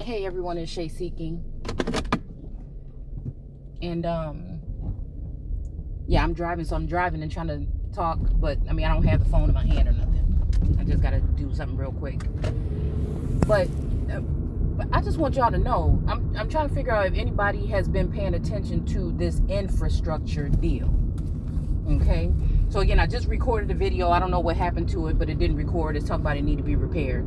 Hey everyone, it's Shay Seeking. And yeah, I'm driving, so I'm driving and trying to talk, but I mean I don't have the phone in my hand or nothing. I just gotta do something real quick. But I just want y'all to know, I'm trying to figure out if anybody has been paying attention to this infrastructure deal. Okay? So again, I just recorded the video. I don't know what happened to it, but it didn't record. It's talking about it need to be repaired.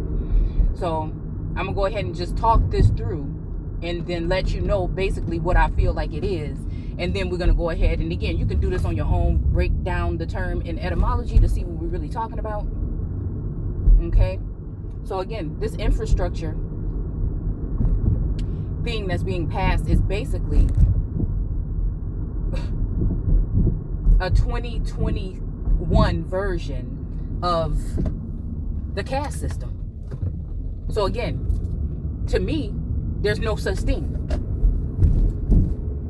So I'm gonna go ahead and just talk this through and then let you know basically what I feel like it is. And then we're gonna go ahead and again, you can do this on your own, break down the term in etymology to see what we're really talking about. Okay? So again, this infrastructure thing that's being passed is basically a 2021 version of the caste system. So again, to me, there's no such thing.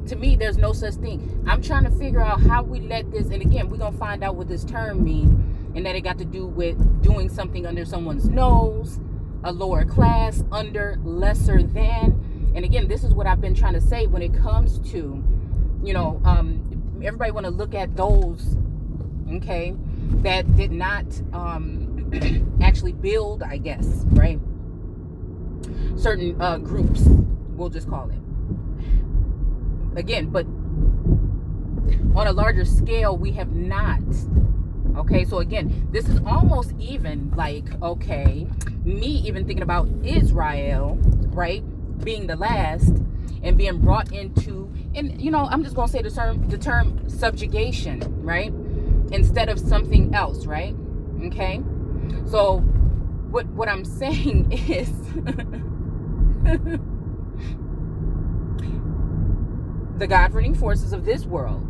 To me, there's no such thing. I'm trying to figure out how we let this, and again, we're going to find out what this term means, and that it got to do with doing something under someone's nose, a lower class, under, lesser than. And again, this is what I've been trying to say when it comes to, everybody want to look at those, okay, that did not actually build, I guess, right? Certain groups, we'll just call it. Again, but on a larger scale, we have not. Okay, so again, this is almost even like, okay, me even thinking about Israel, right, being the last and being brought into, and I'm just gonna say the term subjugation, right, instead of something else, right? Okay, so what I'm saying is the governing forces of this world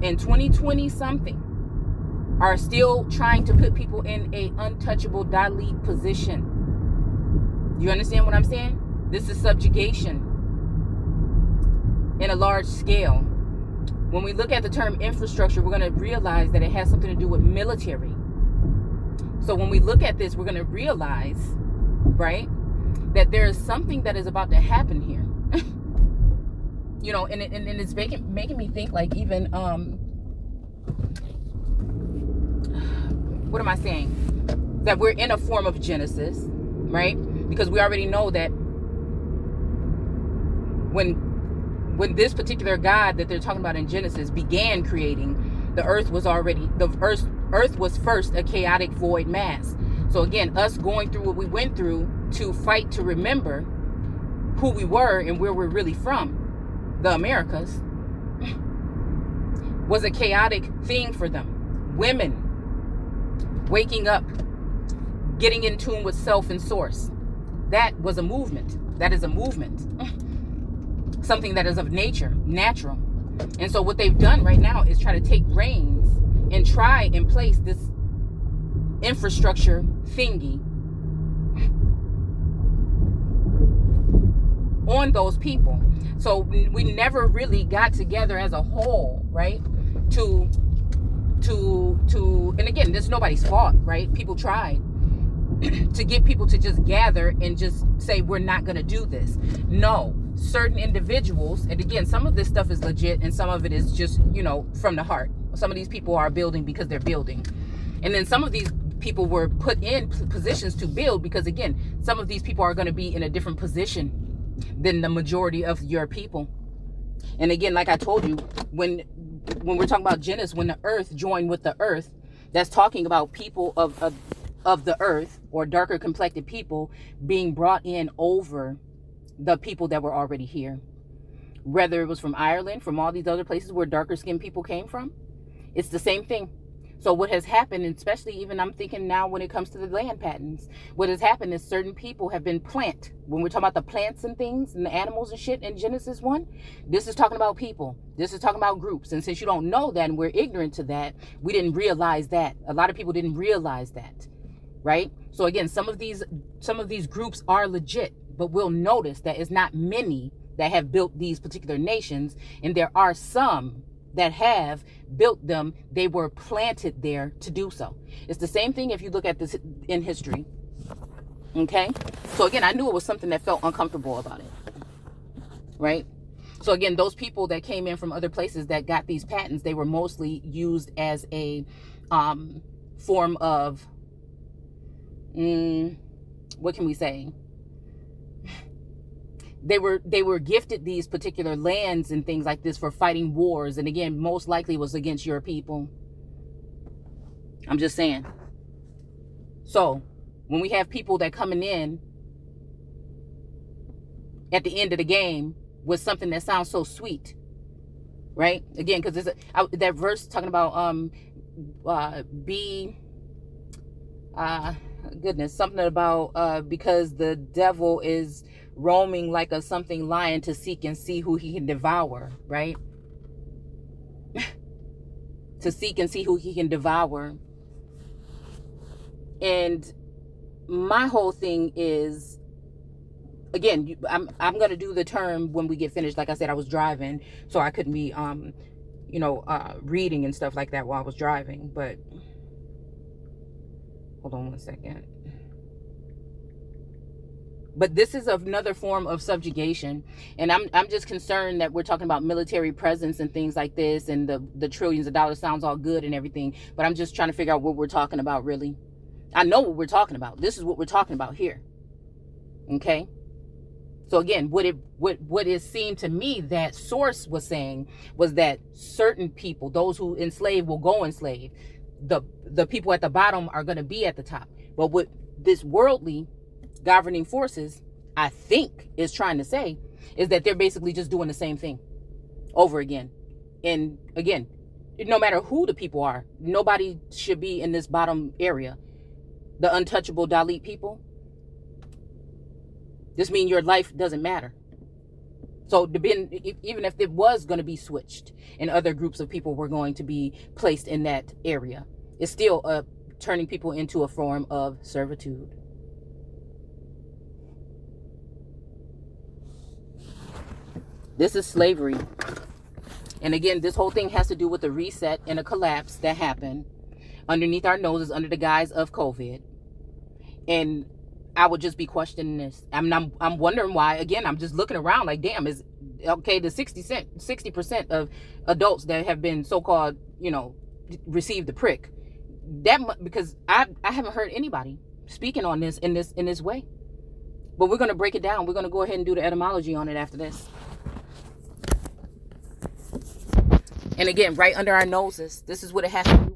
in 2020 something are still trying to put people in a untouchable Dalit position. You understand what I'm saying? This is subjugation in a large scale. When we look at the term infrastructure, we're going to realize that it has something to do with military. So when we look at this, we're going to realize, right, that there is something that is about to happen here. And it's making me think like even, what am I saying? That we're in a form of Genesis, right? Because we already know that when this particular God that they're talking about in Genesis began creating, the earth was first a chaotic void mass. So again, us going through what we went through to fight to remember who we were and where we're really from, the Americas, was a chaotic thing for them. Women waking up, getting in tune with self and source. That was a movement. That is a movement. Something that is of nature, natural. And so what they've done right now is try to take reins and try and place this infrastructure thingy on those people. So we never really got together as a whole, right? To and again, this is nobody's fault, right? People tried to get people to just gather and just say, we're not going to do this. No, certain individuals, and again, some of this stuff is legit and some of it is just, from the heart. Some of these people are building because they're building. And then some of these people were put in positions to build because, again, some of these people are going to be in a different position than the majority of your people. And again, like I told you, when we're talking about Genesis, when the earth joined with the earth, that's talking about people of the earth, or darker complected people being brought in over the people that were already here. Whether it was from Ireland, from all these other places where darker skinned people came from, it's the same thing. So what has happened, and especially even I'm thinking now when it comes to the land patterns, what has happened is certain people have been planted. When we're talking about the plants and things and the animals and shit in Genesis 1, this is talking about people. This is talking about groups. And since you don't know that and we're ignorant to that, we didn't realize that. A lot of people didn't realize that, right? So again, some of these groups are legit, but we'll notice that it's not many that have built these particular nations, and there are some that have built them. They were planted there to do so. It's the same thing if you look at this in history. Okay? So again, I knew it was something that felt uncomfortable about it. Right? So again, those people that came in from other places that got these patents, they were mostly used as a form of, what can we say? They were gifted these particular lands and things like this for fighting wars. And again, most likely was against your people. I'm just saying. So when we have people that coming in at the end of the game with something that sounds so sweet, right? Again, because that verse talking about something about because the devil is roaming like a something lion to seek and see who he can devour, right? To seek and see who he can devour. And my whole thing is, again, I'm gonna do the term when we get finished. Like I said, I was driving, so I couldn't be reading and stuff like that while I was driving. But hold on one second. But this is another form of subjugation, and I'm just concerned that we're talking about military presence and things like this, and the trillions of dollars sounds all good and everything, but I'm just trying to figure out what we're talking about really. I know what we're talking about. This is what we're talking about here. Okay. So again, what it seemed to me that source was saying was that certain people, those who enslave will go enslave. The people at the bottom are going to be at the top. But what this worldly governing forces, I think, is trying to say is that they're basically just doing the same thing over again. And again, no matter who the people are, nobody should be in this bottom area. The untouchable Dalit people. This means your life doesn't matter. So even if it was going to be switched and other groups of people were going to be placed in that area, it's still turning people into a form of servitude. This is slavery. And again, this whole thing has to do with a reset and a collapse that happened underneath our noses under the guise of COVID. And I would just be questioning this. I'm wondering why. Again, I'm just looking around like, damn, is okay, the 60% of adults that have been so-called, received the prick. Because I haven't heard anybody speaking on this in this way. But we're going to break it down. We're going to go ahead and do the etymology on it after this. And again, right under our noses, this is what it has to do